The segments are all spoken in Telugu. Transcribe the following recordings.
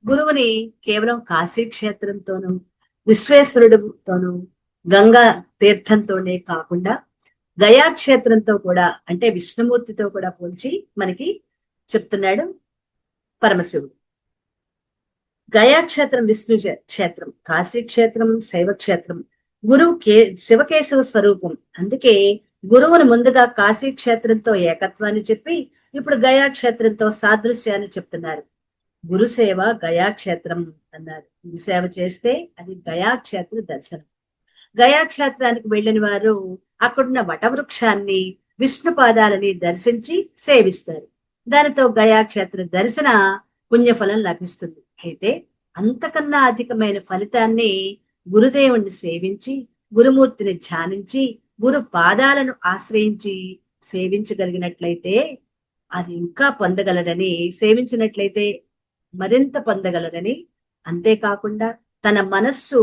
గురువుని కేవలం కాశీ క్షేత్రంతోనూ, విశ్వేశ్వరుడితోనూ, గంగా తీర్థంతోనే కాకుండా గయా క్షేత్రంతో కూడా, అంటే విష్ణుమూర్తితో కూడా పోల్చి మనకి చెప్తున్నాడు పరమశివుడు. గయా క్షేత్రం విష్ణు క్షేత్రం, కాశీ క్షేత్రం శైవ క్షేత్రం, గురువు శివకేశవ స్వరూపం. అందుకే గురువుని ముందుగా కాశీ క్షేత్రంతో ఏకత్వాన్ని చెప్పి ఇప్పుడు గయా క్షేత్రంతో సాదృశ్యాన్ని చెప్తున్నారు. గురుసేవ గయాక్షేత్రం అన్నారు. గురుసేవ చేస్తే అది గయాక్షేత్ర దర్శనం. గయాక్షేత్రానికి వెళ్ళిన వారు అక్కడున్న వటవృక్షాన్ని, విష్ణు పాదాలని దర్శించి సేవిస్తారు. దానితో గయాక్షేత్ర దర్శన పుణ్యఫలం లభిస్తుంది. అయితే అంతకన్నా అధికమైన ఫలితాన్ని గురుదేవుణ్ణి సేవించి, గురుమూర్తిని ధ్యానించి, గురు పాదాలను ఆశ్రయించి సేవించగలిగినట్లయితే అది ఇంకా పొందగలడని, సేవించినట్లయితే మరింత పొందగలరని, అంతేకాకుండా తన మనస్సు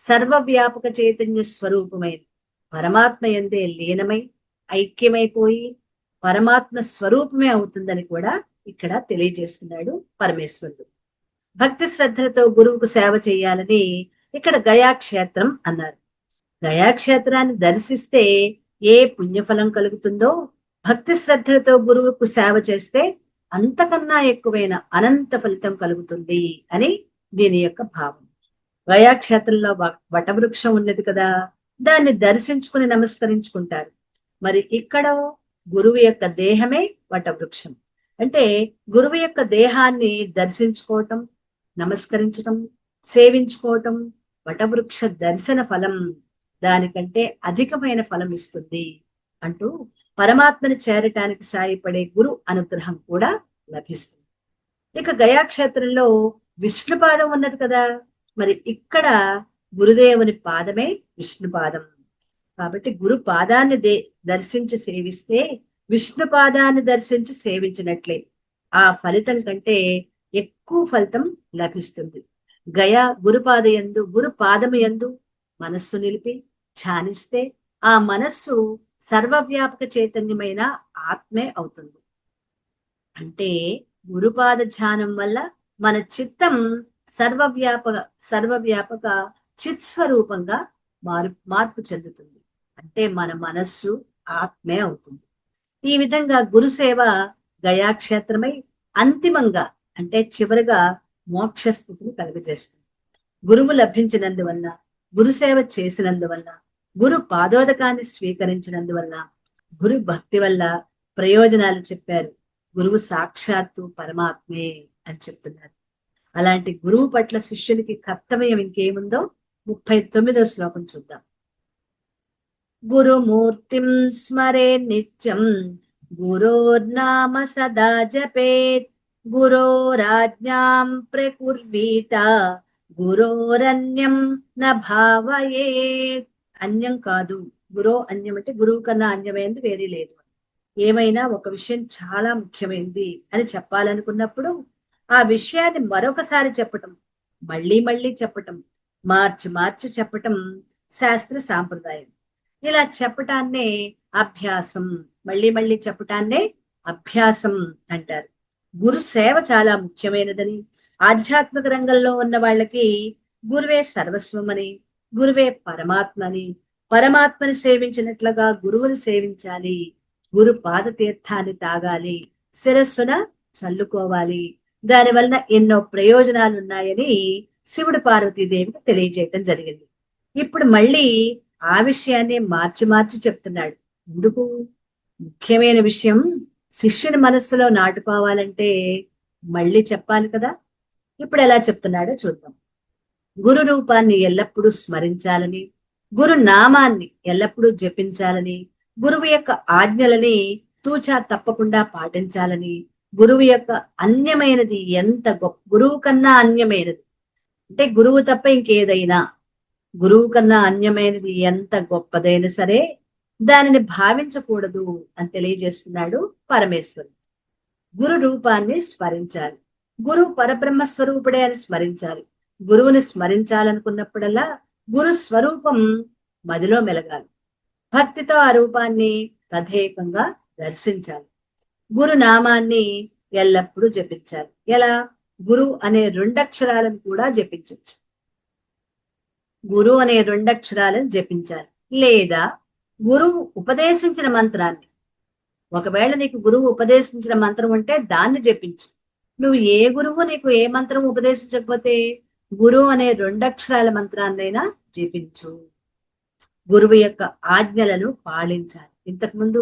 సర్వవ్యాపక చైతన్య స్వరూపమైన పరమాత్మ యందే లీనమై ఐక్యమైపోయి పరమాత్మ స్వరూపమే అవుతుందని కూడా ఇక్కడ తెలియజేస్తున్నాడు పరమేశ్వరుడు. భక్తి శ్రద్ధలతో గురువుకు సేవ చేయాలని ఇక్కడ గయాక్షేత్రం అన్నారు. గయాక్షేత్రాన్ని దర్శిస్తే ఏ పుణ్యఫలం కలుగుతుందో, భక్తి శ్రద్ధలతో గురువుకు సేవ చేస్తే అంతకన్నా ఎక్కువైన అనంత ఫలితం కలుగుతుంది అని దీని యొక్క భావం. గయాక్షేత్రంలో వటవృక్షం ఉన్నది కదా, దాన్ని దర్శించుకుని నమస్కరించుకుంటారు. మరి ఇక్కడ గురువు యొక్క దేహమే వటవృక్షం. అంటే గురువు యొక్క దేహాన్ని దర్శించుకోవటం, నమస్కరించటం, సేవించుకోవటం వటవృక్ష దర్శన ఫలం దానికంటే అధికమైన ఫలం ఇస్తుంది అంటూ పరమాత్మని చేరటానికి సాయపడే గురు అనుగ్రహం కూడా లభిస్తుంది. ఇక గయాక్షేత్రంలో విష్ణు పాదం ఉన్నది కదా, మరి ఇక్కడ గురుదేవుని పాదమే విష్ణు పాదం. కాబట్టి గురు పాదాన్ని దర్శించి సేవిస్తే విష్ణు పాదాన్ని దర్శించి సేవించినట్లే ఆ ఫలితం కంటే ఎక్కువ ఫలితం లభిస్తుంది. గయా గురుపాదయందు, గురు పాదము యందు మనస్సు నిలిపి ధ్యానిస్తే ఆ మనస్సు సర్వవ్యాపక చైతన్యమైన ఆత్మే అవుతుంది. అంటే గురుపాద ధ్యానం వల్ల మన చిత్తం సర్వవ్యాపక చిత్స్వరూపంగా మార్పు చెందుతుంది. అంటే మన మనస్సు ఆత్మే అవుతుంది. ఈ విధంగా గురుసేవ గయాక్షేత్రమై అంతిమంగా, అంటే చివరిగా మోక్ష స్థితిని కలుగజేస్తుంది. గురువు లభించినందువల్ల, గురుసేవ చేసినందువల్ల, గురు పాదోదకాన్ని స్వీకరించినందువల్ల, గురు భక్తి వల్ల ప్రయోజనాలు చెప్పారు. గురువు సాక్షాత్తు పరమాత్మే అని చెప్తున్నారు. అలాంటి గురువు పట్ల శిష్యునికి కర్తవ్యం ఇంకేముందో 39వ శ్లోకం చూద్దాం. గురుమూర్తిం స్మరే నిత్యం, గురోర్నామ సదా జపేత్, గురోరాజ్ఞాం ప్రకుర్వీత, గురోరన్యం న భావయేత్. అన్యం కాదు, గురో అన్యం అంటే గురువు కన్నా అన్యమైంది వేరే లేదు. ఏమైనా ఒక విషయం చాలా ముఖ్యమైనది అని చెప్పాలనుకున్నప్పుడు ఆ విషయాన్ని మరొకసారి చెప్పటం, మళ్ళీ మళ్ళీ చెప్పటం, మార్చి మార్చి చెప్పటం శాస్త్ర సాంప్రదాయం. ఇలా చెప్పటాన్నే అభ్యాసం, మళ్ళీ మళ్ళీ చెప్పటాన్నే అభ్యాసం అంటారు. గురు సేవ చాలా ముఖ్యమైనదని, ఆధ్యాత్మిక రంగంలో ఉన్న వాళ్ళకి గురువే సర్వస్వం అని, గురువే పరమాత్మ అని, పరమాత్మని సేవించినట్లుగా గురువుని సేవించాలి, గురు పాద తీర్థాన్ని తాగాలి, శిరస్సున చల్లుకోవాలి, దాని వలన ఎన్నో ప్రయోజనాలు ఉన్నాయని శివుడు పార్వతీదేవికి తెలియజేయటం జరిగింది. ఇప్పుడు మళ్ళీ ఆ విషయాన్ని మార్చి మార్చి చెప్తున్నాడు. ఎందుకు? ముఖ్యమైన విషయం శిష్యుని మనస్సులో నాటుకోవాలంటే మళ్ళీ చెప్పాలి కదా. ఇప్పుడు ఎలా చెప్తున్నాడో చూద్దాం. గురు రూపాన్ని ఎల్లప్పుడూ స్మరించాలని, గురు నామాన్ని ఎల్లప్పుడూ జపించాలని, గురువు యొక్క ఆజ్ఞలని తూచా తప్పకుండా పాటించాలని, గురువు యొక్క అన్యమైనది ఎంత గొప్ప, గురువు కన్నా అన్యమైనది అంటే గురువు తప్ప ఇంకేదైనా, గురువు కన్నా అన్యమైనది ఎంత గొప్పదైనా సరే దానిని భావించకూడదు అని తెలియజేస్తున్నాడు పరమేశ్వరుడు. గురు రూపాన్ని స్మరించాలి, గురువు పరబ్రహ్మ స్వరూపుడే అని స్మరించాలి. గురువుని స్మరించాలనుకున్నప్పుడల్లా గురు స్వరూపం మదిలో మెలగాలి. భక్తితో ఆ రూపాన్ని తదేకంగా దర్శించాలి. గురు నామాన్ని ఎల్లప్పుడూ జపించాలి. ఎలా? గురు అనే రెండక్షరాలను కూడా జపించవచ్చు. గురు అనే రెండక్షరాలను జపించాలి. లేదా గురువు ఉపదేశించిన మంత్రాన్ని, ఒకవేళ నీకు గురువు ఉపదేశించిన మంత్రం ఉంటే దాన్ని జపించు. నువ్వు ఏ గురువు నీకు ఏ మంత్రం ఉపదేశించకపోతే గురువు అనే రెండక్షరాల మంత్రాన్నైనా జపించు. గురువు యొక్క ఆజ్ఞలను పాలించాలి. ఇంతకుముందు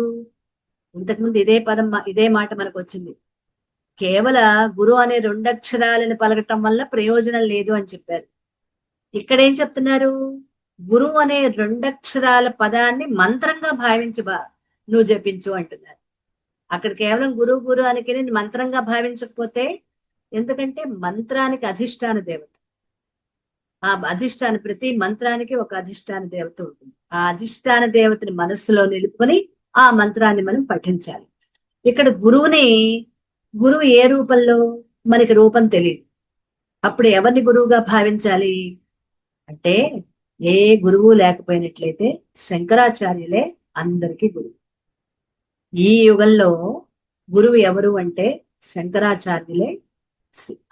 ఇదే పదం, ఇదే మాట మనకు వచ్చింది. కేవల గురు అనే రెండక్షరాలను పలకటం వల్ల ప్రయోజనం లేదు అని చెప్పారు. ఇక్కడ ఏం చెప్తున్నారు? గురువు అనే రెండక్షరాల పదాన్ని మంత్రంగా భావించి నువ్వు జపించు అంటున్నారు. అక్కడ కేవలం గురువు గురు అని మంత్రంగా భావించకపోతే, ఎందుకంటే మంత్రానికి అధిష్టాన దేవత, ఆ అధిష్టాన, ప్రతి మంత్రానికి ఒక అధిష్టాన దేవత ఉంటుంది. ఆ అధిష్టాన దేవతని మనస్సులో నిలుపుకొని ఆ మంత్రాన్ని మనం పఠించాలి. ఇక్కడ గురువు ఏ రూపంలో, మనకి రూపం తెలియదు. అప్పుడు ఎవరిని గురువుగా భావించాలి అంటే, ఏ గురువు లేకపోయినట్లయితే శంకరాచార్యులే అందరికీ గురువు. ఈ యుగంలో గురువు ఎవరు అంటే శంకరాచార్యులే,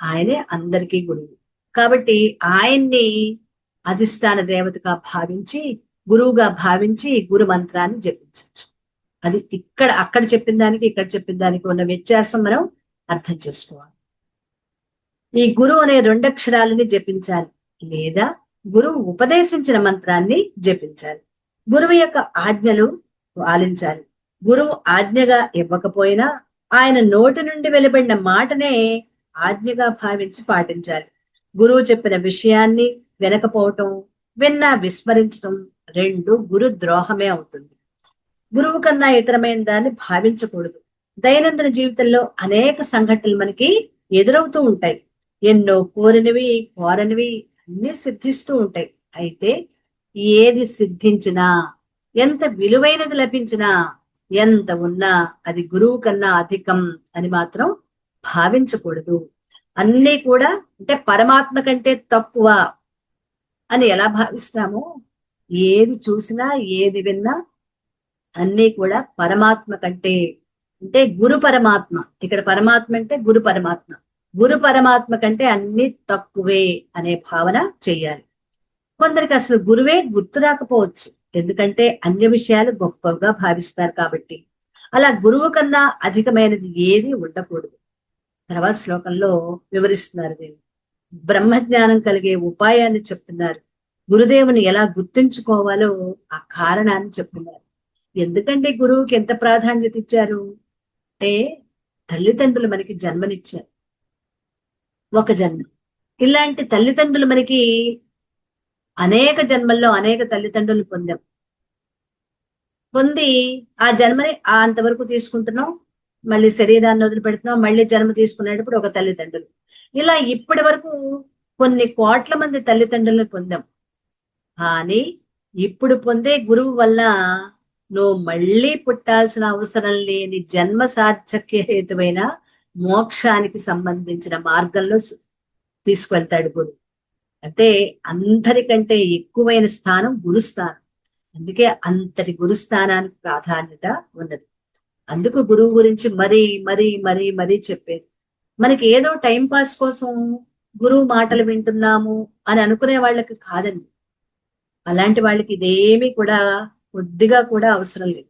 ఆయనే అందరికీ గురువు. కాబట్టి ఆయన్ని అధిష్టాన దేవతగా భావించి, గురువుగా భావించి గురు మంత్రాన్ని జపించవచ్చు. అది అక్కడ చెప్పిన దానికి ఇక్కడ చెప్పిన దానికి ఉన్న వ్యత్యాసం మనం అర్థం చేసుకోవాలి. ఈ గురువు అనే రెండక్షరాలని జపించాలి, లేదా గురువు ఉపదేశించిన మంత్రాన్ని జపించాలి. గురువు యొక్క ఆజ్ఞలు పాలించాలి. గురువు ఆజ్ఞగా ఇవ్వకపోయినా ఆయన నోటి నుండి వెలువడిన మాటనే ఆజ్ఞగా భావించి పాటించాలి. గురువు చెప్పిన విషయాన్ని వినకపోవటం, విన్నా విస్మరించడం రెండు గురు ద్రోహమే అవుతుంది. గురువు కన్నా ఇతరమైన దాన్ని భావించకూడదు. దైనందిన జీవితంలో అనేక సంఘటనలు మనకి ఎదురవుతూ ఉంటాయి. ఎన్నో కోరినవి కోరనివి అన్ని సిద్ధిస్తూ ఉంటాయి. అయితే ఏది సిద్ధించినా, ఎంత విలువైనది లభించినా, ఎంత ఉన్నా అది గురువు కన్నా అధికం అని మాత్రం భావించకూడదు. అన్నీ కూడా అంటే పరమాత్మ కంటే తక్కువ అని ఎలా భావిస్తామో, ఏది చూసినా ఏది విన్నా అన్నీ కూడా పరమాత్మ కంటే, అంటే గురు పరమాత్మ, ఇక్కడ పరమాత్మ అంటే గురు పరమాత్మ, గురు పరమాత్మ కంటే అన్ని తక్కువే అనే భావన చెయ్యాలి. కొందరికి అసలు గురువే గుర్తు రాకపోవచ్చు, ఎందుకంటే అన్య విషయాలు గొప్పగా భావిస్తారు కాబట్టి. అలా గురువు కన్నా అధికమైనది ఏది ఉండకూడదు. తర్వాత శ్లోకంలో వివరిస్తున్నారు దీన్ని. బ్రహ్మజ్ఞానం కలిగే ఉపాయాన్ని చెప్తున్నారు. గురుదేవుని ఎలా గుర్తుంచుకోవాలో ఆ కారణాన్ని చెప్తున్నారు. ఎందుకంటే గురువుకి ఎంత ప్రాధాన్యత ఇచ్చారు అంటే, తల్లిదండ్రులు మనకి జన్మనిచ్చారు, ఒక జన్మ. ఇలాంటి తల్లిదండ్రులు మనకి అనేక జన్మల్లో అనేక తల్లిదండ్రులు పొంది ఆ జన్మని అంతవరకు తీసుకుంటున్నాం, మళ్ళీ శరీరాన్ని వదిలిపెడుతున్నాం, మళ్ళీ జన్మ తీసుకునేటప్పుడు ఒక తల్లిదండ్రులు. ఇలా ఇప్పటి వరకు కొన్ని కోట్ల మంది తల్లిదండ్రులను పొందాం. కానీ ఇప్పుడు పొందే గురువు వల్ల నువ్వు మళ్ళీ పుట్టాల్సిన అవసరం లేని జన్మ సార్థక్య హేతువైన మోక్షానికి సంబంధించిన మార్గంలో తీసుకువెళ్తాడు గురువు. అంటే అందరికంటే ఎక్కువైన స్థానం గురుస్థానం. అందుకే అంతటి గురుస్థానానికి ప్రాధాన్యత ఉన్నది. అందుకు గురువు గురించి మరీ మరీ మరీ మరీ చెప్పేది. మనకి ఏదో టైం పాస్ కోసం గురువు మాటలు వింటున్నాము అని అనుకునే వాళ్ళకి కాదండి. అలాంటి వాళ్ళకి ఇదేమీ కూడా కొద్దిగా కూడా అవసరం లేదు.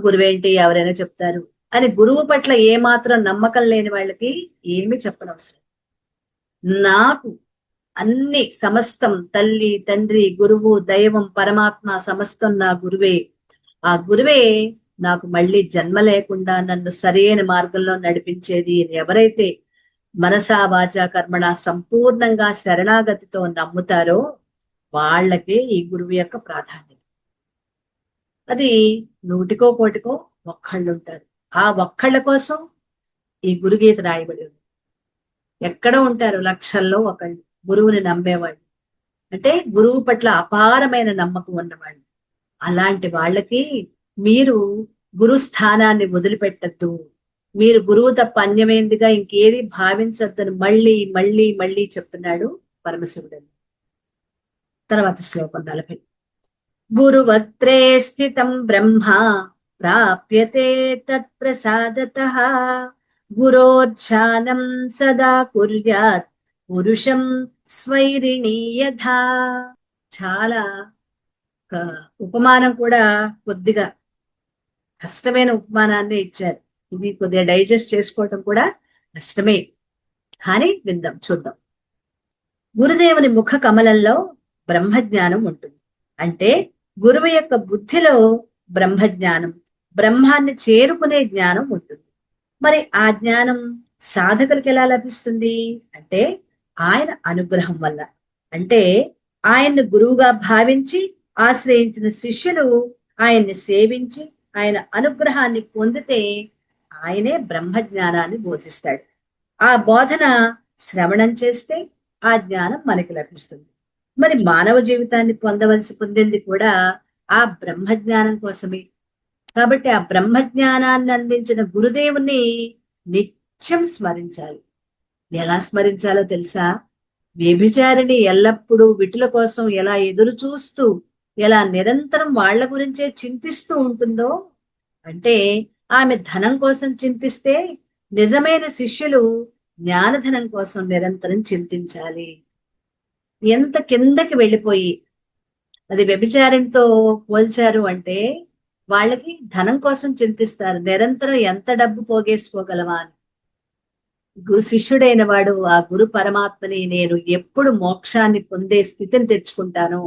గురువేంటి ఎవరైనా చెప్తారు అని గురువు పట్ల ఏమాత్రం నమ్మకం లేని వాళ్ళకి ఏమీ చెప్పనవసరం. నాకు అన్ని సమస్తం, తల్లి తండ్రి గురువు దైవం పరమాత్మ సమస్తం నా గురువే. ఆ గురువే నాకు మళ్ళీ జన్మ లేకుండా నన్ను సరైన మార్గంలో నడిపించేది ఎవరైతే మనసా వాచా కర్మణ సంపూర్ణంగా శరణాగతితో నమ్ముతారో వాళ్ళకే ఈ గురువు యొక్క ప్రాధాన్యత. అది నూటికో కోటికో ఒక్కళ్ళు ఉంటారు. ఆ ఒక్కళ్ళ కోసం ఈ గురుగీత రాయబడి ఉంది. ఎక్కడో ఉంటారు లక్షల్లో ఒకళ్ళు గురువుని నమ్మేవాళ్ళు, అంటే గురువు పట్ల అపారమైన నమ్మకం ఉన్నవాళ్ళు. అలాంటి వాళ్ళకి మీరు గురు స్థానాన్ని వదిలిపెట్టద్దు, మీరు గురువు తప్ప అన్యమైందిగా ఇంకేది భావించొద్దని మళ్ళీ మళ్ళీ మళ్ళీ చెప్తున్నాడు పరమశివుడు. తర్వాత శ్లోకం 40. గురువక్త్రే స్థితం బ్రహ్మ ప్రాప్యతే తత్ప్రసాదతః గురోర్ధ్యానం సదా కుర్యాత్ పురుషం స్వైరిణీ యథా. చాలా ఉపమానం కూడా కొద్దిగా కష్టమైన ఉపమానాన్ని ఇచ్చారు. ఇది కొద్దిగా డైజెస్ట్ చేసుకోవటం కూడా కష్టమే, కానీ విందాం, చూద్దాం. గురుదేవుని ముఖ కమలంలో బ్రహ్మజ్ఞానం ఉంటుంది. అంటే గురువు యొక్క బుద్ధిలో బ్రహ్మజ్ఞానం, బ్రహ్మాన్ని చేరుకునే జ్ఞానం ఉంటుంది. మరి ఆ జ్ఞానం సాధకులకు ఎలా లభిస్తుంది అంటే ఆయన అనుగ్రహం వల్ల. అంటే ఆయన్ని గురువుగా భావించి ఆశ్రయించిన శిష్యులు ఆయన్ని సేవించి ఆయన అనుగ్రహాన్ని పొందితే ఆయనే బ్రహ్మజ్ఞానాన్ని బోధిస్తాడు. ఆ బోధన శ్రవణం చేస్తే ఆ జ్ఞానం మనకి లభిస్తుంది. మరి మానవ జీవితాన్ని పొందింది కూడా ఆ బ్రహ్మజ్ఞానం కోసమే. కాబట్టి ఆ బ్రహ్మజ్ఞానాన్ని అందించిన గురుదేవుని నిత్యం స్మరించాలి. ఎలా స్మరించాలో తెలుసా? వ్యభిచారిణి ఎల్లప్పుడూ విటుల కోసం ఎలా ఎదురు చూస్తూ, ఎలా నిరంతరం వాళ్ల గురించే చింతిస్తూ ఉంటుందో, అంటే ఆమె ధనం కోసం చింతిస్తే నిజమైన శిష్యులు జ్ఞానధనం కోసం నిరంతరం చింతించాలి. ఎంత కిందకి వెళ్ళిపోయి అది వ్యభిచారంతో పోల్చారు అంటే వాళ్ళకి ధనం కోసం చింతిస్తారు, నిరంతరం ఎంత డబ్బు పోగేసుకోగలవా అని. శిష్యుడైన వాడు ఆ గురు పరమాత్మని నేను ఎప్పుడు మోక్షాన్ని పొందే స్థితిని తెచ్చుకుంటాను,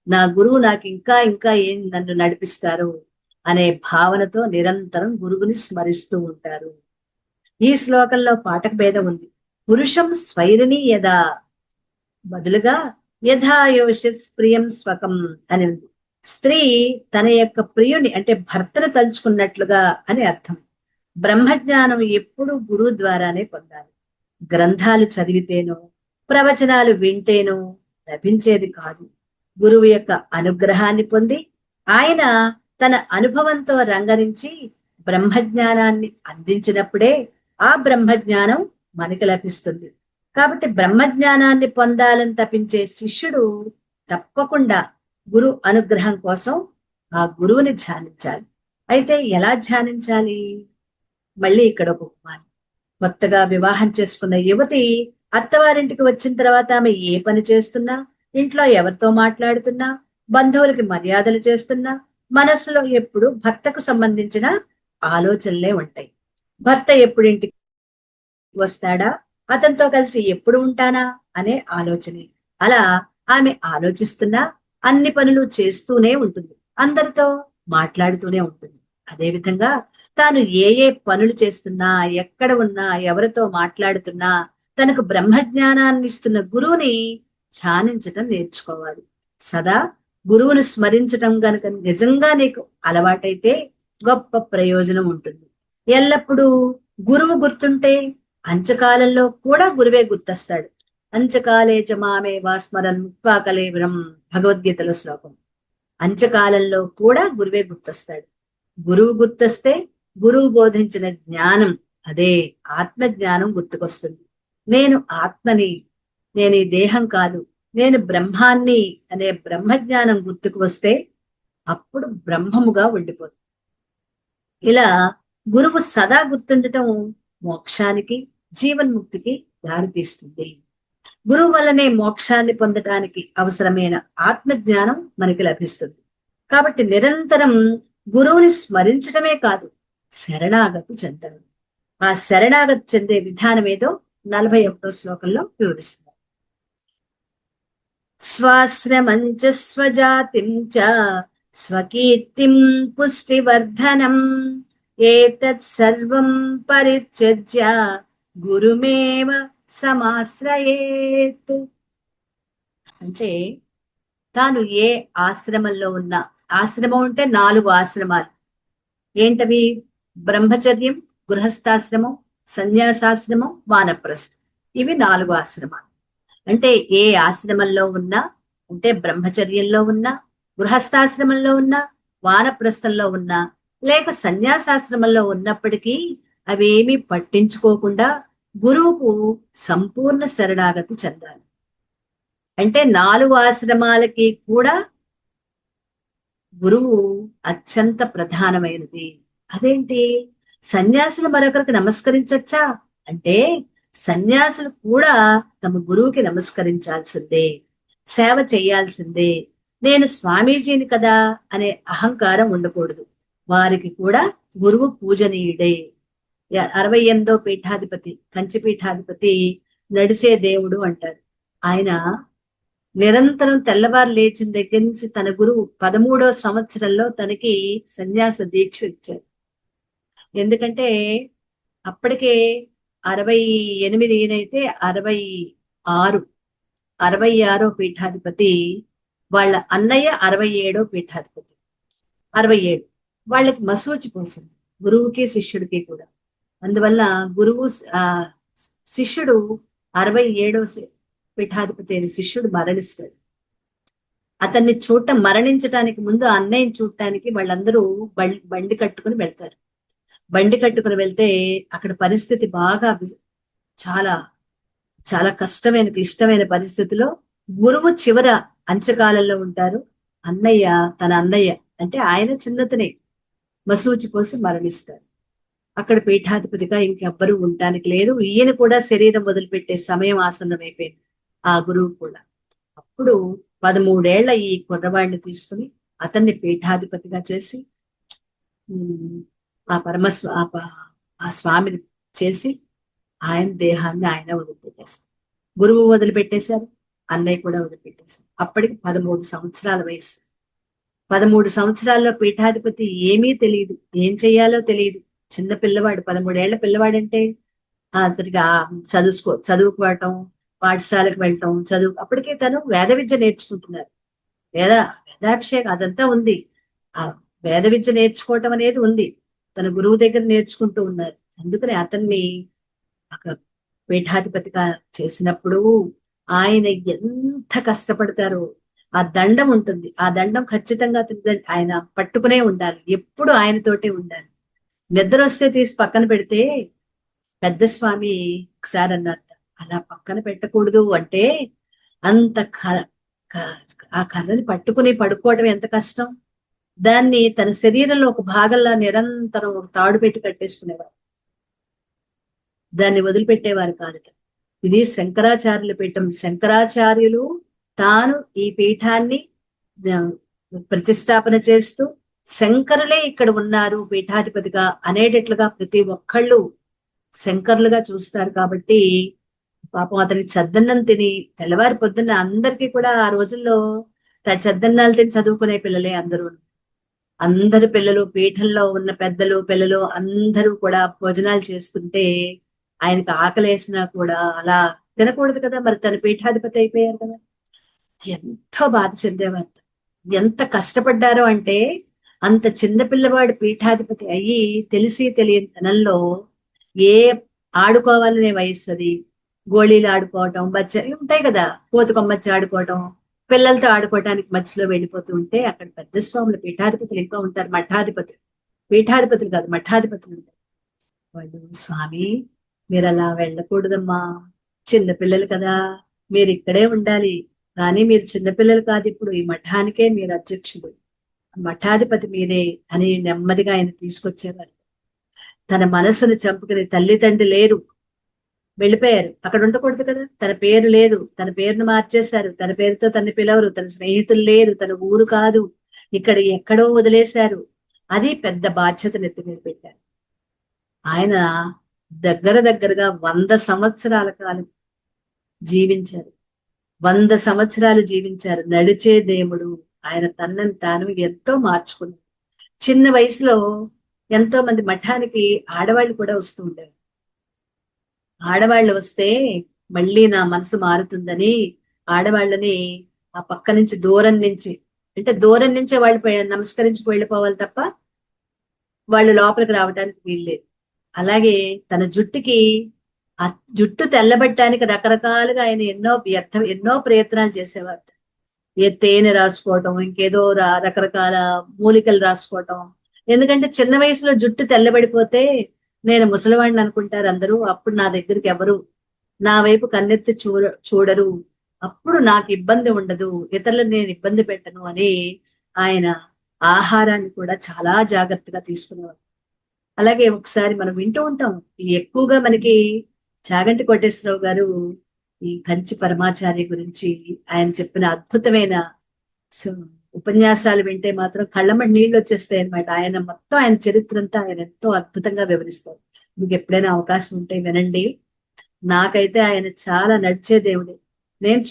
నా గురువు నాకు ఇంకా ఇంకా ఏం నన్ను నడిపిస్తారు అనే భావనతో నిరంతరం గురువుని స్మరిస్తూ ఉంటారు. ఈ శ్లోకంలో పాఠక భేదం ఉంది. పురుషం స్వైరిణి యదా బదులుగా యథాయోషస్ ప్రియం స్వకం అని ఉంది. స్త్రీ తన యొక్క ప్రియుని అంటే భర్తను తలుచుకున్నట్లుగా అని అర్థం. బ్రహ్మజ్ఞానం ఎప్పుడు గురువు ద్వారానే పొందాలి. గ్రంథాలు చదివితేనో ప్రవచనాలు వింటేనో లభించేది కాదు. గురువు యొక్క అనుగ్రహాన్ని పొంది ఆయన తన అనుభవంతో రంగరించి బ్రహ్మజ్ఞానాన్ని అందించినప్పుడే ఆ బ్రహ్మజ్ఞానం మనకి లభిస్తుంది. కాబట్టి బ్రహ్మజ్ఞానాన్ని పొందాలని తపించే శిష్యుడు తప్పకుండా గురు అనుగ్రహం కోసం ఆ గురువుని ధ్యానించాలి. అయితే ఎలా ధ్యానించాలి? మళ్ళీ ఇక్కడ ఒక ఉపమానం. కొత్తగా వివాహం చేసుకున్న యువతి అత్తవారింటికి వచ్చిన తర్వాత ఆమె ఏ పని చేస్తున్నా, ఇంట్లో ఎవరితో మాట్లాడుతున్నా, బంధువులకి మర్యాదలు చేస్తున్నా మనస్సులో ఎప్పుడు భర్తకు సంబంధించిన ఆలోచనలే ఉంటాయి. భర్త ఎప్పుడు ఇంటికి వస్తాడా, అతనితో కలిసి ఎప్పుడు ఉంటానా అనే ఆలోచనే. అలా ఆమె ఆలోచిస్తున్నా అన్ని పనులు చేస్తూనే ఉంటుంది, అందరితో మాట్లాడుతూనే ఉంటుంది. అదేవిధంగా తాను ఏ ఏ పనులు చేస్తున్నా, ఎక్కడ ఉన్నా, ఎవరితో మాట్లాడుతున్నా తనకు బ్రహ్మజ్ఞానాన్ని ఇస్తున్న గురువుని ధ్యానించటం నేర్చుకోవాలి. సదా గురువును స్మరించటం గనుక నిజంగా నీకు అలవాటైతే గొప్ప ప్రయోజనం ఉంటుంది. ఎల్లప్పుడూ గురువు గుర్తుంటే అంచకాలంలో కూడా గురువే గుర్తొస్తాడు. అంచకాలే చ మామే వాస్మరన్ ముక్వాకలేవరం భగవద్గీతలో శ్లోకం. అంచకాలంలో కూడా గురువే గుర్తొస్తాడు. గురువు గుర్తొస్తే గురువు బోధించిన జ్ఞానం, అదే ఆత్మ జ్ఞానం గుర్తుకొస్తుంది. నేను ఆత్మని, నేను ఈ దేహం కాదు, నేను బ్రహ్మాన్ని అనే బ్రహ్మజ్ఞానం గుర్తుకు వస్తే అప్పుడు బ్రహ్మముగా ఉండిపోతుంది. ఇలా గురువు సదా గుర్తుండటం మోక్షానికి, జీవన్ముక్తికి దారితీస్తుంది. గురువు వల్లనే మోక్షాన్ని పొందటానికి అవసరమైన ఆత్మజ్ఞానం మనకి లభిస్తుంది. కాబట్టి నిరంతరం గురువుని స్మరించడమే కాదు, శరణాగతి చెందడం. ఆ శరణాగతి చెందే విధానం ఏదో 41వ శ్లోకంలో వివరిస్తున్నారు. స్వాశ్రమంచ స్వజాతిం చ స్వకీర్తిం పుష్టివర్ధనం ఏతత్ సర్వం పరిత్యజ్య గురుమేవ సమాశ్రయేత్. అంటే తాను ఏ ఆశ్రమంలో ఉన్నా, ఆశ్రమం అంటే 4 ఆశ్రమాలు ఏంటవి? బ్రహ్మచర్యం, గృహస్థాశ్రమం, సన్యాసాశ్రమం, వానప్రస్థం. ఇవి 4 ఆశ్రమాలు. అంటే ఏ ఆశ్రమంలో ఉన్నా, అంటే బ్రహ్మచర్యంలో ఉన్నా, గృహస్థాశ్రమంలో ఉన్నా, వానప్రస్థంలో ఉన్నా, లేక సన్యాసాశ్రమంలో ఉన్నప్పటికీ అవేమీ పట్టించుకోకుండా గురువుకు సంపూర్ణ శరణాగతి చెందాలి. అంటే 4 ఆశ్రమాలకి కూడా గురువు అత్యంత ప్రధానమైనది. అదేంటి? సన్యాసులు మరొకరికి నమస్కరించచ్చా అంటే సన్యాసులు కూడా తమ గురువుకి నమస్కరించాల్సిందే, సేవ చేయాల్సిందే. నేను స్వామీజీని కదా అనే అహంకారం ఉండకూడదు. వారికి కూడా గురువు పూజనీయుడే. 68వ పీఠాధిపతి, కంచి పీఠాధిపతి నడిచే దేవుడు అంటారు. ఆయన నిరంతరం తెల్లవారు లేచిన దగ్గర నుంచి తన గురువు 13వ సంవత్సరంలో తనకి సన్యాస దీక్ష ఇచ్చారు. ఎందుకంటే అప్పటికే 68, ఈయనైతే 66. 66వ పీఠాధిపతి, వాళ్ళ అన్నయ్య 67వ పీఠాధిపతి. 67 వాళ్ళకి మసూచి పోసింది, గురువుకి శిష్యుడికి కూడా. అందువల్ల గురువు శిష్యుడు 67వ పీఠాధిపతి అయిన శిష్యుడు మరణిస్తాడు. అతన్ని మరణించడానికి ముందు అన్నయ్యని చూడటానికి వాళ్ళందరూ బండి కట్టుకుని వెళ్తారు. బండి కట్టుకుని వెళ్తే అక్కడ పరిస్థితి బాగా చాలా చాలా కష్టమైన క్లిష్టమైన పరిస్థితిలో గురువు చివర అంచకాలంలో ఉంటారు. తన అన్నయ్య అంటే ఆయన చిన్నతనే మసూచి పోసి మరణిస్తారు. అక్కడ పీఠాధిపతిగా ఇంకెవ్వరూ ఉండటానికి లేదు. ఈయన కూడా శరీరం వదిలిపెట్టే సమయం ఆసన్నమైపోయింది, ఆ గురువు కూడా. అప్పుడు 13 ఏళ్ల ఈ కుర్రవాడిని తీసుకుని అతన్ని పీఠాధిపతిగా చేసి ఆ స్వామిని చేసి ఆయన దేహాన్ని ఆయన వదిలిపెట్టేస్తారు. గురువు వదిలిపెట్టేశారు, అన్నయ్య కూడా వదిలిపెట్టేశారు. అప్పటికి 13 సంవత్సరాల వయసు. 13 సంవత్సరాల్లో పీఠాధిపతి ఏమీ తెలియదు, ఏం చెయ్యాలో తెలియదు. చిన్న పిల్లవాడు, 13 ఏళ్ల పిల్లవాడంటే అతనికి చదువుకోవటం, పాఠశాలకు వెళ్ళటం, అప్పటికే తను వేద విద్య నేర్చుకుంటున్నారు. వేదాభిషేకం అదంతా ఉంది. ఆ వేద విద్య నేర్చుకోవటం అనేది ఉంది, తన గురువు దగ్గర నేర్చుకుంటూ ఉన్నారు. అందుకని అతన్ని అక్కడ పీఠాధిపతిగా చేసినప్పుడు ఆయన ఎంత కష్టపడతారో. ఆ దండం ఉంటుంది, ఆ దండం ఖచ్చితంగా ఆయన పట్టుకునే ఉండాలి, ఎప్పుడు ఆయనతోటే ఉండాలి. నిద్ర వస్తే తీసి పక్కన పెడితే పెద్ద స్వామి ఒకసారి అన్నట్ట, అలా పక్కన పెట్టకూడదు అంటే అంత ఆ కర్రని పట్టుకుని పడుకోవడం ఎంత కష్టం. దాన్ని తన శరీరంలో ఒక భాగంలో నిరంతరం ఒక తాడు పెట్టి కట్టేసుకునేవారు, దాన్ని వదిలిపెట్టేవారు కాదట. ఇది శంకరాచార్యుల పీఠం. శంకరాచార్యులు తాను ఈ పీఠాన్ని ప్రతిష్టాపన చేస్తూ శంకరులే ఇక్కడ ఉన్నారు పీఠాధిపతిగా అనేటట్లుగా ప్రతి ఒక్కళ్ళు శంకర్లుగా చూస్తారు. కాబట్టి పాపం అతనికి చద్దన్నం తిని తెల్లవారి పొద్దున్న అందరికీ కూడా ఆ రోజుల్లో చద్దన్నాలు తిని చదువుకునే పిల్లలే అందరు పిల్లలు, పీఠంలో ఉన్న పెద్దలు పిల్లలు అందరూ కూడా భోజనాలు చేస్తుంటే ఆయనకు ఆకలేసినా కూడా అలా తినకూడదు కదా, మరి తన పీఠాధిపతి అయిపోయారు కదా. ఎంతో బాధ చెందేవారు, ఎంత కష్టపడ్డారో అంటే అంత చిన్న పిల్లవాడు పీఠాధిపతి అయ్యి తెలిసి తెలియని తనంలో ఏ ఆడుకోవాలనే వయస్సు అది. గోళీలు ఆడుకోవటం, ఉంటాయి కదా, కోతుకొమ్మచ్చి ఆడుకోవటం, పిల్లలతో ఆడుకోవటానికి మధ్యలో వెళ్ళిపోతూ ఉంటే అక్కడ పెద్ద స్వాములు పీఠాధిపతులు ఇంకా ఉంటారు. పీఠాధిపతులు కాదు, మఠాధిపతులు ఉంటారు. వాళ్ళు, స్వామి మీరు అలా వెళ్ళకూడదమ్మా, చిన్నపిల్లలు కదా, మీరు ఇక్కడే ఉండాలి. కానీ మీరు చిన్నపిల్లలు కాదు, ఇప్పుడు ఈ మఠానికే మీరు అధ్యక్షుడు, మఠాధిపతి మీరే అని నెమ్మదిగా ఆయన తీసుకొచ్చేవారు. తన మనసును చంపుకుని తల్లిదండ్రి లేరు, వెళ్ళిపోయారు. అక్కడ ఉండకూడదు కదా, తన పేరు లేదు, తన పేరును మార్చేశారు, తన పేరుతో తన పిలవరు, తన స్నేహితులు లేరు, తన ఊరు కాదు, ఇక్కడ ఎక్కడో వదిలేశారు. అది పెద్ద బాధ్యత నెత్తి మీద పెట్టారు. ఆయన దగ్గరగా 100 సంవత్సరాల కాలం జీవించారు. 100 సంవత్సరాలు జీవించారు. నడిచే దేవుడు ఆయన తనని తాను ఎంతో మార్చుకున్నారు. చిన్న వయసులో ఎంతో మంది మఠానికి ఆడవాళ్ళు కూడా వస్తూ ఉండేవారు. ఆడవాళ్ళు వస్తే మళ్ళీ నా మనసు మారుతుందని ఆడవాళ్ళని ఆ పక్క నుంచి దూరం నుంచి వాళ్ళు నమస్కరించుకు వెళ్ళిపోవాలి తప్ప వాళ్ళు లోపలికి రావడానికి వీల్లేదు. అలాగే తన జుట్టుకి ఆ జుట్టు తెల్లబట్టడానికి రకరకాలుగా ఆయన ఎన్నో ప్రయత్నాలు చేసేవారు. తేనె రాసుకోవటం, ఇంకేదో రకరకాల మూలికలు రాసుకోవటం. ఎందుకంటే చిన్న వయసులో జుట్టు తెల్లబడిపోతే నేను ముసలివాడిని అనుకుంటారు అందరూ. అప్పుడు నా దగ్గరికి ఎవరు నా వైపు కన్నెత్తి చూడరు, అప్పుడు నాకు ఇబ్బంది ఉండదు, ఇతరులను నేను ఇబ్బంది పెట్టను అని ఆయన ఆహారాన్ని కూడా చాలా జాగ్రత్తగా తీసుకునేవారు. అలాగే ఒకసారి మనం వింటూ ఉంటాం, ఈ ఎక్కువగా మనకి చాగంటి కోటేశ్వరరావు గారు ఈ కంచి పరమాచార్య గురించి ఆయన చెప్పిన అద్భుతమైన సో ఉపన్యాసాలు వింటే మాత్రం కళ్ళమ్మటి నీళ్ళు వచ్చేస్తాయి అనమాట. ఆయన చరిత్ర అంతా ఆయన ఎంతో అద్భుతంగా వివరిస్తారు. మీకు ఎప్పుడైనా అవకాశం ఉంటే వినండి. నాకైతే ఆయన చాలా నడిచే దేవుడే. నేను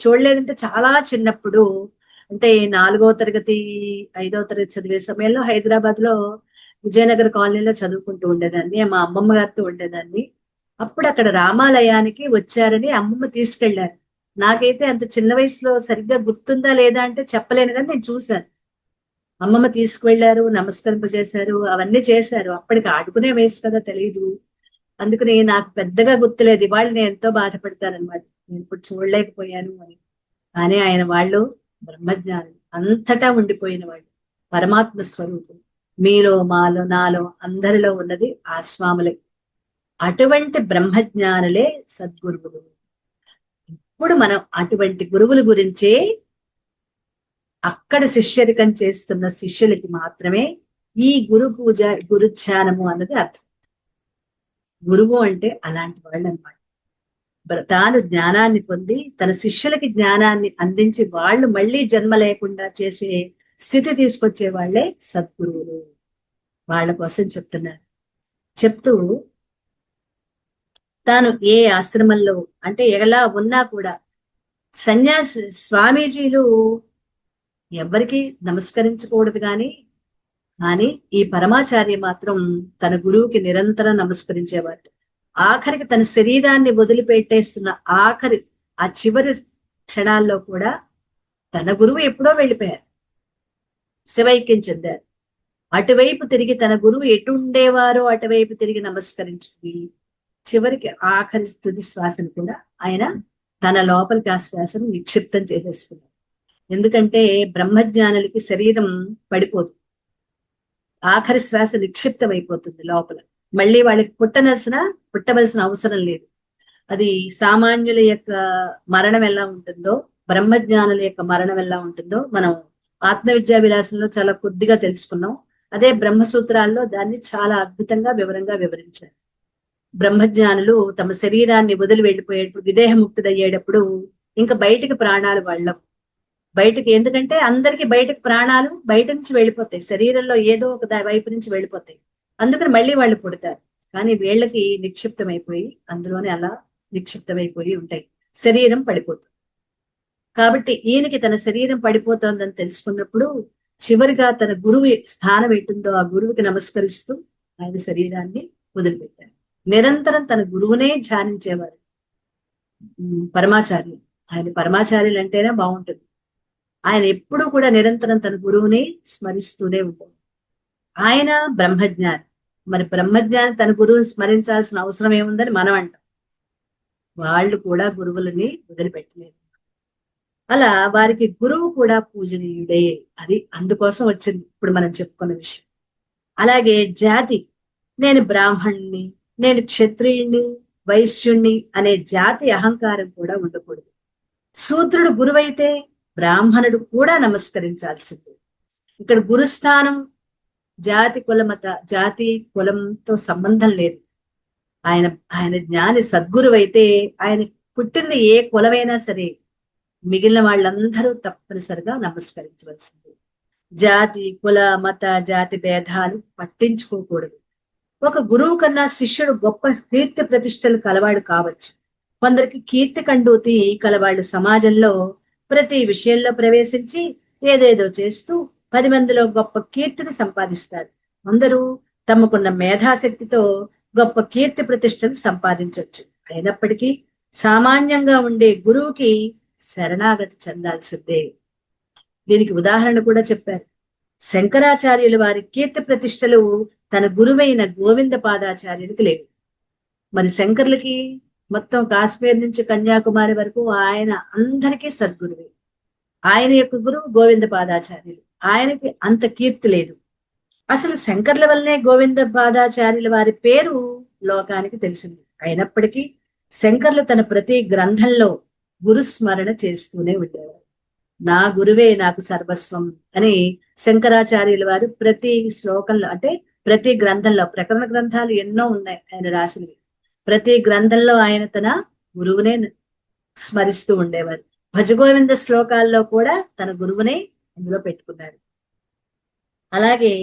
చూడలేదంటే చాలా చిన్నప్పుడు, అంటే 4వ తరగతి 5వ తరగతి చదివే సమయంలో హైదరాబాద్ లో విజయనగర కాలనీలో చదువుకుంటూ ఉండేదాన్ని. మా అమ్మమ్మ గారితో ఉండేదాన్ని. అప్పుడు అక్కడ రామాలయానికి వచ్చారని అమ్మమ్మ తీసుకెళ్లారు. నాకైతే అంత చిన్న వయసులో సరిగ్గా గుర్తుందా లేదా అంటే చెప్పలేను, కానీ నేను చూశాను. అమ్మమ్మ తీసుకువెళ్లారు, నమస్కరింపజేశారు, అవన్నీ చేశారు. అప్పటికి ఆడుకునే వయసు కదా, తెలియదు. అందుకని నాకు పెద్దగా గుర్తులేదు. ఇవాళ నేను ఎంతో బాధపడతానమాట, నేను ఇప్పుడు చూడలేకపోయాను అని. కానీ ఆయన వాళ్ళు బ్రహ్మజ్ఞానులు, అంతటా ఉండిపోయిన వాళ్ళు, పరమాత్మ స్వరూపం. మీలో మాలో నాలో అందరిలో ఉన్నది ఆ స్వాములే. అటువంటి బ్రహ్మజ్ఞానులే సద్గురువులు. ఇప్పుడు మనం అటువంటి గురువుల గురించే అక్కడ శిష్యరికం చేస్తున్న శిష్యులకి మాత్రమే ఈ గురు పూజ, గురు ధ్యానము అన్నది అర్థం. గురువు అంటే అలాంటి వాళ్ళు అనమాట. తాను జ్ఞానాన్ని పొంది తన శిష్యులకి జ్ఞానాన్ని అందించి వాళ్ళు మళ్ళీ జన్మ లేకుండా చేసే స్థితి తీసుకొచ్చే వాళ్ళే సద్గురువులు. వాళ్ళ కోసం చెప్తున్నారు. చెప్తూ తాను ఏ ఆశ్రమంలో అంటే ఎలా ఉన్నా కూడా సన్యాసి స్వామీజీలు ఎవరికి నమస్కరించకూడదు కానీ ఈ పరమాచార్య మాత్రం తన గురువుకి నిరంతరం నమస్కరించేవాడు. ఆఖరికి తన శరీరాన్ని వదిలిపెట్టేస్తున్న ఆ చివరి క్షణాల్లో కూడా తన గురువు ఎప్పుడో వెళ్ళిపోయారు, శివైక్యం చెందారు. అటువైపు తిరిగి తన గురువు ఎటు ఉండేవారో అటువైపు తిరిగి నమస్కరించుకుని చివరికి ఆఖరి తుది శ్వాసను కూడా ఆయన తన లోపలికి ఆ శ్వాసను నిక్షిప్తం చేసేసుకున్నారు. ఎందుకంటే బ్రహ్మజ్ఞానులకి శరీరం పడిపోదు, ఆఖరి శ్వాస నిక్షిప్తం అయిపోతుంది లోపల. మళ్ళీ వాళ్ళకి పుట్టవలసిన అవసరం లేదు. అది సామాన్యుల యొక్క మరణం ఎలా ఉంటుందో, బ్రహ్మజ్ఞానుల యొక్క మరణం ఎలా ఉంటుందో మనం ఆత్మవిద్యా విలాసంలో చాలా కొద్దిగా తెలుసుకున్నాం. అదే బ్రహ్మసూత్రాల్లో దాన్ని చాలా అద్భుతంగా వివరంగా వివరించారు. బ్రహ్మజ్ఞానులు తమ శరీరాన్ని వదిలి వెళ్ళిపోయేటప్పుడు, విదేహముక్తుడయ్యేటప్పుడు ఇంకా బయటికి ప్రాణాలు వాళ్ళం బయటకి, ఎందుకంటే అందరికి బయటకు ప్రాణాలు బయట నుంచి వెళ్ళిపోతాయి, శరీరంలో ఏదో ఒక వైపు నుంచి వెళ్ళిపోతాయి. అందుకని మళ్ళీ వాళ్ళు పుడతారు. కానీ వీళ్ళకి నిక్షిప్తమైపోయి అందులోనే అలా నిక్షిప్తమైపోయి ఉంటాయి, శరీరం పడిపోతుంది. కాబట్టి ఈయనకి తన శరీరం పడిపోతుందని తెలుసుకున్నప్పుడు చివరిగా తన గురువు స్థానం ఏంటుందో ఆ గురువుకి నమస్కరిస్తూ ఆయన శరీరాన్ని వదిలిపెట్టారు. నిరంతరం తన గురువునే ధ్యానించేవారు పరమాచార్యులు. ఆయన పరమాచార్యులు అంటేనే బాగుంటుంది. ఆయన ఎప్పుడూ కూడా నిరంతరం తన గురువుని స్మరిస్తూనే ఉంటాడు. ఆయన బ్రహ్మజ్ఞాని. మరి బ్రహ్మజ్ఞాని తన గురువుని స్మరించాల్సిన అవసరం ఏముందని మనం అంటాం. వాళ్ళు కూడా గురువులని వదిలిపెట్టలేదు. అలా వారికి గురువు కూడా పూజనీయుడే. అది అందుకోసం వచ్చింది ఇప్పుడు మనం చెప్పుకున్న విషయం. అలాగే జాతి, నేను బ్రాహ్మణుని, నేను క్షత్రియుణ్ణి, వైశ్యుణ్ణి అనే జాతి అహంకారం కూడా ఉండకూడదు. శూద్రుడు గురువైతే బ్రాహ్మణుడు కూడా నమస్కరించాల్సిందే. ఇక్కడ గురుస్థానం జాతి కులంతో సంబంధం లేదు. ఆయన జ్ఞాని సద్గురువైతే ఆయన పుట్టింది ఏ కులమైనా సరే మిగిలిన వాళ్ళందరూ తప్పనిసరిగా నమస్కరించవలసింది. జాతి కుల మత జాతి భేదాలు పట్టించుకోకూడదు. ఒక గురువు కన్నా శిష్యుడు గొప్ప కీర్తి ప్రతిష్టలు కలవాడు కావచ్చు. కొందరికి కీర్తి కండూతి కలవాళ్ళు సమాజంలో ప్రతి విషయంలో ప్రవేశించి ఏదేదో చేస్తూ 10 మందిలో గొప్ప కీర్తిని సంపాదిస్తారు. అందరూ తమకున్న మేధాశక్తితో గొప్ప కీర్తి ప్రతిష్టలు సంపాదించవచ్చు. అయినప్పటికీ సామాన్యంగా ఉండే గురువుకి శరణాగతి చెందాల్సిందే. దీనికి ఉదాహరణ కూడా చెప్పారు. శంకరాచార్యులు వారి కీర్తి ప్రతిష్టలు తన గురువైన గోవింద పాదాచార్యులకి లేవు. మరి శంకర్లకి మొత్తం కాశ్మీర్ నుంచి కన్యాకుమారి వరకు ఆయన అందరికీ సద్గురువే. ఆయన యొక్క గురువు గోవింద పాదాచార్యులు. ఆయనకి అంత కీర్తి లేదు. అసలు శంకర్ల వల్లనే గోవింద పాదాచార్యుల వారి పేరు లోకానికి తెలిసింది. అయినప్పటికీ శంకర్లు తన ప్రతి గ్రంథంలో గురుస్మరణ చేస్తూనే ఉండేవారు. నా గురువే నాకు సర్వస్వం అని శంకరాచార్యుల వారు ప్రతి శ్లోకంలో, అంటే ప్రతి గ్రంథంలో ప్రకరణ గ్రంథాలు ఎన్నో ఉన్నాయి ఆయన రాసినవి. ప్రతి గ్రంథంలో ఆయన తన గురువునే స్మరిస్తూ ఉండేవారు. భజగోవింద శ్లోకాల్లో కూడా తన గురువునే అందులో పెట్టుకున్నారు. అలాగే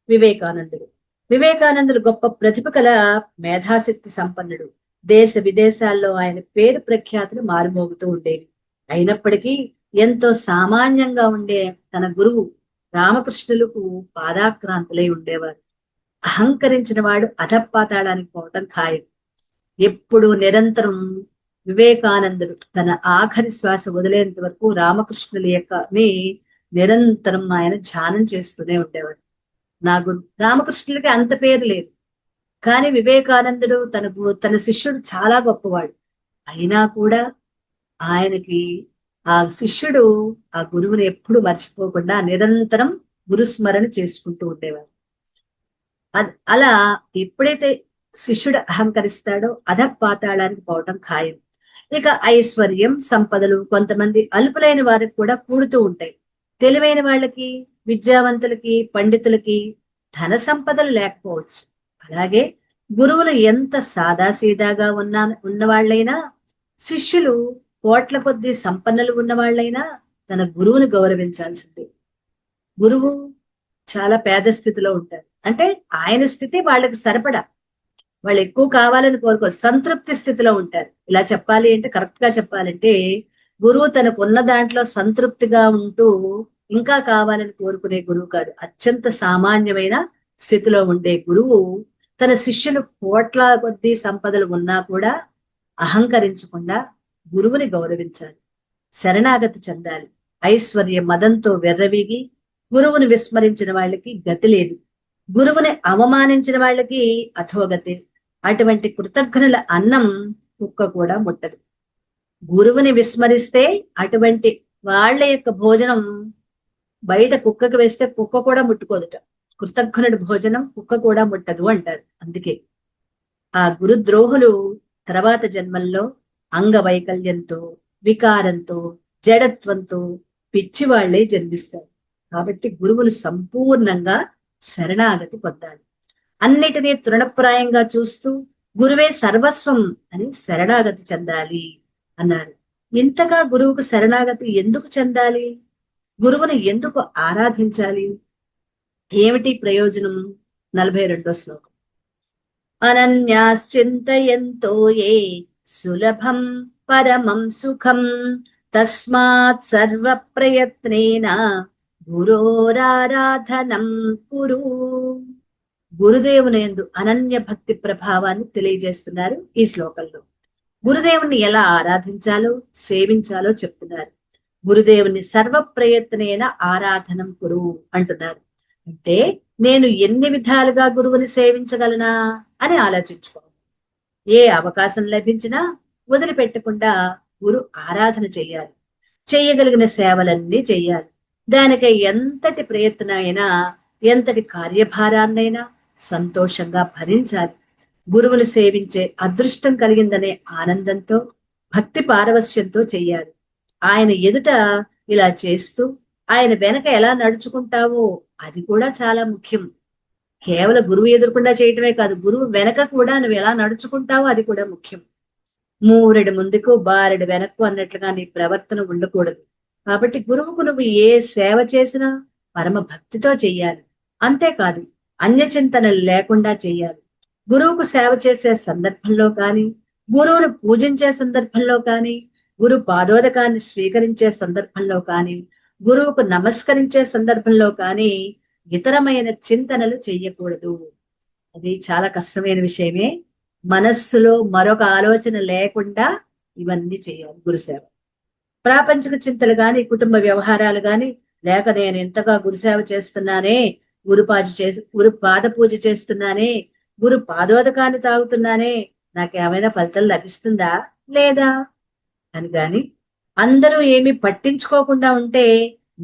వివేకానందుడు. వివేకానందుడు గొప్ప ప్రతిభ కల మేధాశక్తి సంపన్నుడు. దేశ విదేశాల్లో ఆయన పేరు ప్రఖ్యాతులు మారుమోగుతూ ఉండేవి. అయినప్పటికీ ఎంతో సామాన్యంగా ఉండే తన గురువు రామకృష్ణులకు పాదాక్రాంతులై ఉండేవారు. అహంకరించిన వాడు అధపాతాళానికి పోవటం ఖాయం. ఎప్పుడు నిరంతరం వివేకానందుడు తన ఆఖరి శ్వాస వదిలేంత వరకు రామకృష్ణుల యొక్కని నిరంతరం ఆయన ధ్యానం చేస్తూనే ఉండేవాడు. నా గురు రామకృష్ణులకి అంత పేరు లేదు, కానీ వివేకానందుడు తన శిష్యుడు చాలా గొప్పవాడు. అయినా కూడా ఆయనకి ఆ శిష్యుడు ఆ గురువుని ఎప్పుడు మర్చిపోకుండా నిరంతరం గురుస్మరణ చేసుకుంటూ ఉండేవాడు. అలా ఎప్పుడైతే శిష్యుడు అహంకరిస్తాడో అధపాతాళానికి పోవటం ఖాయం. ఇక ఐశ్వర్యం, సంపదలు కొంతమంది అల్పులైన వారికి కూడా కూడుతూ ఉంటాయి. తెలివైన వాళ్ళకి, విద్యావంతులకి, పండితులకి ధన సంపదలు లేకపోవచ్చు. అలాగే గురువులు ఎంత సాదాసీదాగా ఉన్నవాళ్ళైనా, శిష్యులు కోట్ల కొద్దీ సంపన్నులు ఉన్నవాళ్ళైనా తన గురువుని గౌరవించాల్సిందే. గురువు చాలా పేద స్థితిలో ఉంటారు, అంటే ఆయన స్థితి వాళ్ళకి సరిపడా, వాళ్ళు ఎక్కువ కావాలని కోరుకోరు, సంతృప్తి స్థితిలో ఉంటారు. ఇలా చెప్పాలి అంటే, కరెక్ట్ గా చెప్పాలంటే, గురువు తనకు ఉన్న దాంట్లో సంతృప్తిగా ఉంటూ ఇంకా కావాలని కోరుకునే గురువు కాదు. అత్యంత సామాన్యమైన స్థితిలో ఉండే గురువు తన శిష్యులు కోట్ల కొద్దీ సంపదలు ఉన్నా కూడా అహంకరించకుండా గురువుని గౌరవించాలి, శరణాగతి చెందాలి. ఐశ్వర్య మదంతో వెర్రవీగి గురువుని విస్మరించిన వాళ్ళకి గతి లేదు, గురువుని అవమానించిన వాళ్ళకి అధోగతి. అటువంటి కృతజ్ఞుల అన్నం కుక్క కూడా ముట్టదు. గురువుని విస్మరిస్తే అటువంటి వాళ్ళ యొక్క భోజనం బయట కుక్కకు వేస్తే కుక్క కూడా ముట్టుకోదుట. కృతజ్ఞుడి భోజనం కుక్క కూడా ముట్టదు అంటారు. అందుకే ఆ గురుద్రోహులు తర్వాత జన్మల్లో అంగవైకల్యంతో, వికారంతో, జడత్వంతో పిచ్చి వాళ్లే జన్మిస్తారు. కాబట్టి గురువులు సంపూర్ణంగా శరణాగతి పొందాలి. అన్నిటినీ తృణప్రాయంగా చూస్తూ గురువే సర్వస్వం అని శరణాగతి చెందాలి అన్నారు. ఇంతగా గురువుకు శరణాగతి ఎందుకు చెందాలి? గురువుని ఎందుకు ఆరాధించాలి? ఏమిటి ప్రయోజనం? 42వ శ్లోకం. అనన్యాశ్చింతయంతో ఏ సులభం పరమం సుఖం తస్మాత్ సర్వ ప్రయత్నేన గురోరారాధనం కురు. గురుదేవుని యందు అనన్య భక్తి ప్రభావాన్ని తెలియజేస్తున్నారు ఈ శ్లోకంలో. గురుదేవుని ఎలా ఆరాధించాలో, సేవించాలో చెప్తున్నారు. గురుదేవుని సర్వ ప్రయత్నేన ఆరాధనం కురు అంటున్నారు. అంటే నేను ఎన్ని విధాలుగా గురువుని సేవించగలనా అని ఆలోచించుకోవాలి. ఏ అవకాశం లభించినా వదిలిపెట్టకుండా గురు ఆరాధన చెయ్యాలి. చెయ్యగలిగిన సేవలన్నీ చెయ్యాలి. దానికై ఎంతటి ప్రయత్నమైనా, ఎంతటి కార్యభారాన్నైనా సంతోషంగా భరించాలి. గురువుని సేవించే అదృష్టం కలిగిందనే ఆనందంతో, భక్తి పారవస్యంతో చెయ్యాలి. ఆయన ఎదుట ఇలా చేస్తూ ఆయన వెనక ఎలా నడుచుకుంటావో అది కూడా చాలా ముఖ్యం. కేవలం గురువు ఎదురకుండా చేయటమే కాదు, గురువు వెనక కూడా నువ్వు ఎలా నడుచుకుంటావో అది కూడా ముఖ్యం. మూరెడు ముందుకు బారెడు వెనక్కు అన్నట్లుగా నీ ప్రవర్తన ఉండకూడదు. కాబట్టి గురువుకు నువ్వు ఏ సేవ చేసినా పరమ భక్తితో చెయ్యాలి. అంతేకాదు, అన్యచింతనలు లేకుండా చెయ్యాలి. గురువుకు సేవ చేసే సందర్భంలో కానీ, గురువును పూజించే సందర్భంలో కానీ, గురు పాదోదకాన్ని స్వీకరించే సందర్భంలో కానీ, గురువుకు నమస్కరించే సందర్భంలో కానీ ఇతరమైన చింతనలు చెయ్యకూడదు. అది చాలా కష్టమైన విషయమే. మనస్సులో మరొక ఆలోచన లేకుండా ఇవన్నీ చేయాలి గురుసేవ. ప్రాపంచిక చింతలు గాని, కుటుంబ వ్యవహారాలు గాని, లేక నేను ఎంతగా గురుసేవ చేస్తున్నానే, గురు పాద పూజ చేస్తున్నానే, గురు పాదోదకాన్ని తాగుతున్నానే, నాకేమైనా ఫలితం లభిస్తుందా లేదా అని గాని, అందరూ ఏమి పట్టించుకోకుండా ఉంటే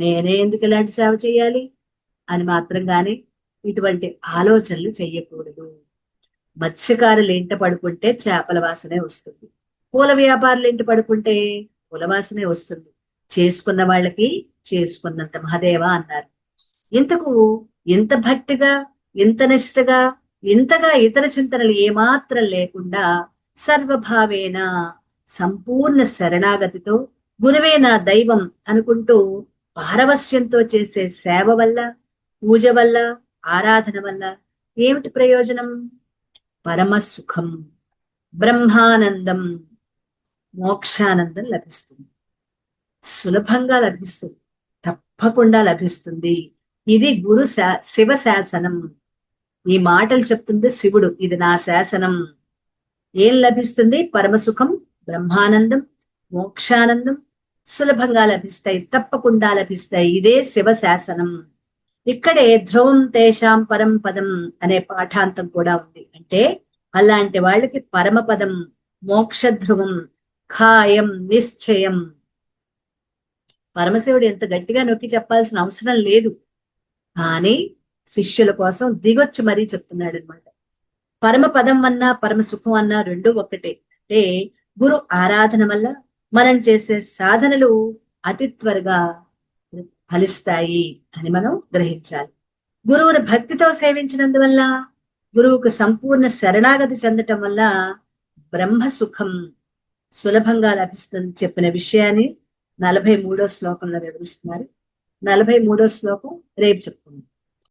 నేనే ఎందుకు ఇలాంటి సేవ చేయాలి అని మాత్రం గాని ఇటువంటి ఆలోచనలు చెయ్యకూడదు. మత్స్యకారులు ఇంట పడుకుంటే చేపల వాసనే వస్తుంది, పూల వ్యాపారులు ఇంట పడుకుంటే పూల వాసనే వస్తుంది. చేసుకున్న వాళ్ళకి చేసుకున్నంత మహదేవ అన్నారు. ఇంతకు ఇంత భక్తిగా ఇంత నిష్టగా ఇంతగా ఇతర చింతనలు ఏమాత్రం లేకుండా సర్వభావేన సంపూర్ణ శరణాగతితో గురువే నా దైవం అనుకుంటూ పారవస్యంతో చేసే సేవ వల్ల, పూజ వల్ల, ఆరాధన వల్ల ఏమిటి ప్రయోజనం? పరమ సుఖం, బ్రహ్మానందం, మోక్షానందం లభిస్తుంది. సులభంగా లభిస్తుంది, తప్పకుండా లభిస్తుంది. ఇది గురు శివ శాసనం. ఈ మాటలు చెప్తుంది శివుడు, ఇది నా శాసనం. ఏం లభిస్తుంది? పరమసుఖం, బ్రహ్మానందం, మోక్షానందం సులభంగా లభిస్తాయి, తప్పకుండా లభిస్తాయి. ఇదే శివ శాసనం. ఇక్కడే ధ్రువం తేషాం పరం పదం అనే పాఠాంతం కూడా ఉంది. అంటే అలాంటి వాళ్ళకి పరమపదం, మోక్ష ధ్రువం ఖాయం, నిశ్చయం. పరమశివుడు ఎంత గట్టిగా నొక్కి చెప్పాల్సిన అవసరం లేదు, కానీ శిష్యుల కోసం దిగొచ్చి మరీ చెప్తున్నాడు అనమాట. పరమ పదం అన్నా పరమ సుఖం అన్నా రెండు ఒక్కటే. అంటే గురు ఆరాధన వల్ల మనం చేసే సాధనలు అతి త్వరగా ఫలిస్తాయి అని మనం గ్రహించాలి. గురువుని భక్తితో సేవించినందువల్ల, గురువుకు సంపూర్ణ శరణాగతి చెందటం వల్ల బ్రహ్మ సుఖం సులభంగా లభిస్తుంది చెప్పిన విషయాన్ని 43వ శ్లోకంలో వివరిస్తున్నారు. 43వ శ్లోకం రేపు చెప్పుకుందాం.